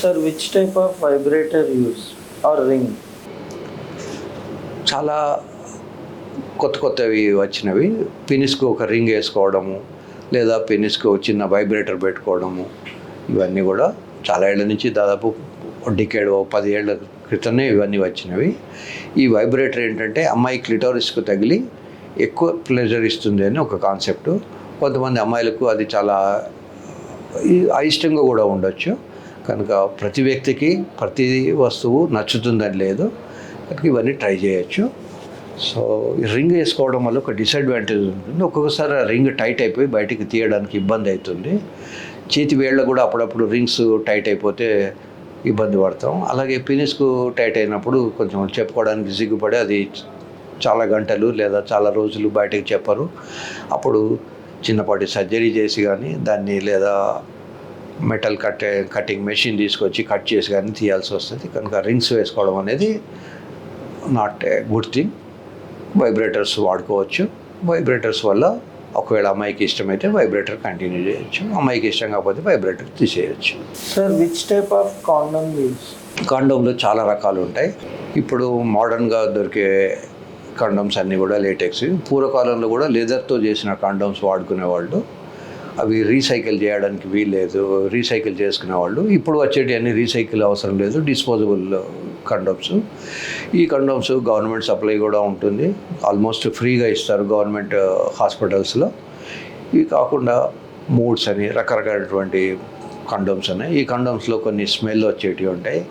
Sir, which type of vibrator use or ring? చాలా కొత్తవి వచ్చినవి. పెనిస్కి ఒక రింగ్ వేసుకోవడము, లేదా పెనిస్కి చిన్న వైబ్రేటర్ పెట్టుకోవడము, ఇవన్నీ కూడా చాలా ఏళ్ళ నుంచి, దాదాపు డికేడ్ 10 ఏళ్ళ క్రితమే ఇవన్నీ వచ్చినవి. ఈ వైబ్రేటర్ ఏంటంటే అమ్మాయి క్లిటోరిస్కు తగిలి ఎక్కువ ప్లెజర్ ఇస్తుంది అని ఒక కాన్సెప్టు. కొంతమంది అమ్మాయిలకు అది చాలా అయిష్టంగా కూడా ఉండొచ్చు. కనుక ప్రతి వ్యక్తికి ప్రతి వస్తువు నచ్చుతుందని లేదు, కనుక ఇవన్నీ ట్రై చేయొచ్చు. సో రింగ్ వేసుకోవడం వల్ల ఒక డిసడ్వాంటేజ్ ఉంటుంది. ఒక్కొక్కసారి ఆ రింగ్ టైట్ అయిపోయి బయటికి తీయడానికి ఇబ్బంది అవుతుంది. చేతి వేళ్ళ కూడా అప్పుడప్పుడు రింగ్స్ టైట్ అయిపోతే ఇబ్బంది పడతాం. అలాగే పెనిస్కు టైట్ అయినప్పుడు కొంచెం చెప్పుకోవడానికి సిగ్గుపడి అది చాలా గంటలు లేదా చాలా రోజులు బయటకు చెప్పరు. అప్పుడు చిన్నపాటి సర్జరీ చేసి కానీ దాన్ని, లేదా మెటల్ కటింగ్ మెషిన్ తీసుకొచ్చి కట్ చేసి కానీ తీయాల్సి వస్తుంది. కనుక రింగ్స్ వేసుకోవడం అనేది not a good thing. Vibrators వాడుకోవచ్చు. వైబ్రేటర్స్ వల్ల ఒకవేళ అమ్మాయికి ఇష్టమైతే వైబ్రేటర్ కంటిన్యూ చేయొచ్చు, అమ్మాయికి ఇష్టం కాకపోతే వైబ్రేటర్ తీసేయచ్చు. Sir, which type of condom use? కాండోమ్లో చాలా రకాలు ఉంటాయి. ఇప్పుడు మోడర్న్గా దొరికే కాండోమ్స్ అన్నీ కూడా లేటెక్స్. పూర్వకాలంలో కూడా లెదర్తో చేసిన కాండోమ్స్ వాడుకునేవాళ్ళు. అవి రీసైకిల్ చేయడానికి వీల్లేదు, రీసైకిల్ చేసుకునేవాళ్ళు. ఇప్పుడు వచ్చేటి అన్ని రీసైకిల్ అవసరం లేదు, డిస్పోజబుల్ కండోమ్స్. ఈ కండోమ్స్ గవర్నమెంట్ సప్లై కూడా ఉంటుంది, ఆల్మోస్ట్ ఫ్రీగా ఇస్తారు గవర్నమెంట్ హాస్పిటల్స్లో. ఇవి కాకుండా మూడ్స్ అని రకరకాలైనటువంటి కండోమ్స్ ఉన్నాయి. ఈ కండోమ్స్లో కొన్ని స్మెల్ వచ్చేటివి ఉంటాయి,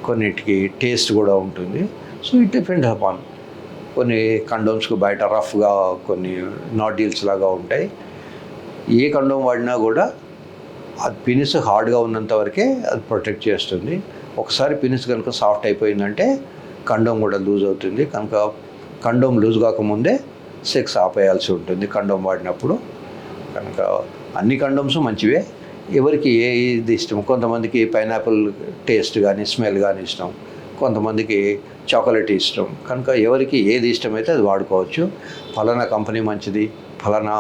కొన్నిటికి టేస్ట్ కూడా ఉంటుంది. So it depend upon. కొన్ని కండోమ్స్కి బయట రఫ్గా కొన్ని నాడిల్స్ లాగా ఉంటాయి. ఏ కండోమ్ వాడినా కూడా అది పెనిస్ హార్డ్గా ఉన్నంత వరకే అది ప్రొటెక్ట్ చేస్తుంది. ఒకసారి పెనిస్ కనుక సాఫ్ట్ అయిపోయిందంటే కండోమ్ కూడా లూజ్ అవుతుంది. కనుక కండోమ్ లూజ్ కాకముందే సెక్స్ ఆపేయాల్సి ఉంటుంది కండోమ్ వాడినప్పుడు. కనుక అన్ని కండోమ్స్ మంచివే. ఎవరికి ఏది ఇష్టం, కొంతమందికి పైనాపిల్ టేస్ట్ కానీ స్మెల్ కానీ ఇష్టం, కొంతమందికి చాక్లెట్ ఇష్టం. కనుక ఎవరికి ఏది ఇష్టమైతే అది వాడుకోవచ్చు. ఫలానా కంపెనీ మంచిది, ఫలానా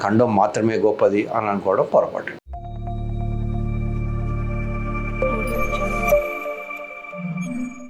కండోమ్ మాత్రమే గొప్పది అని అనుకోవడం పొరపాటు.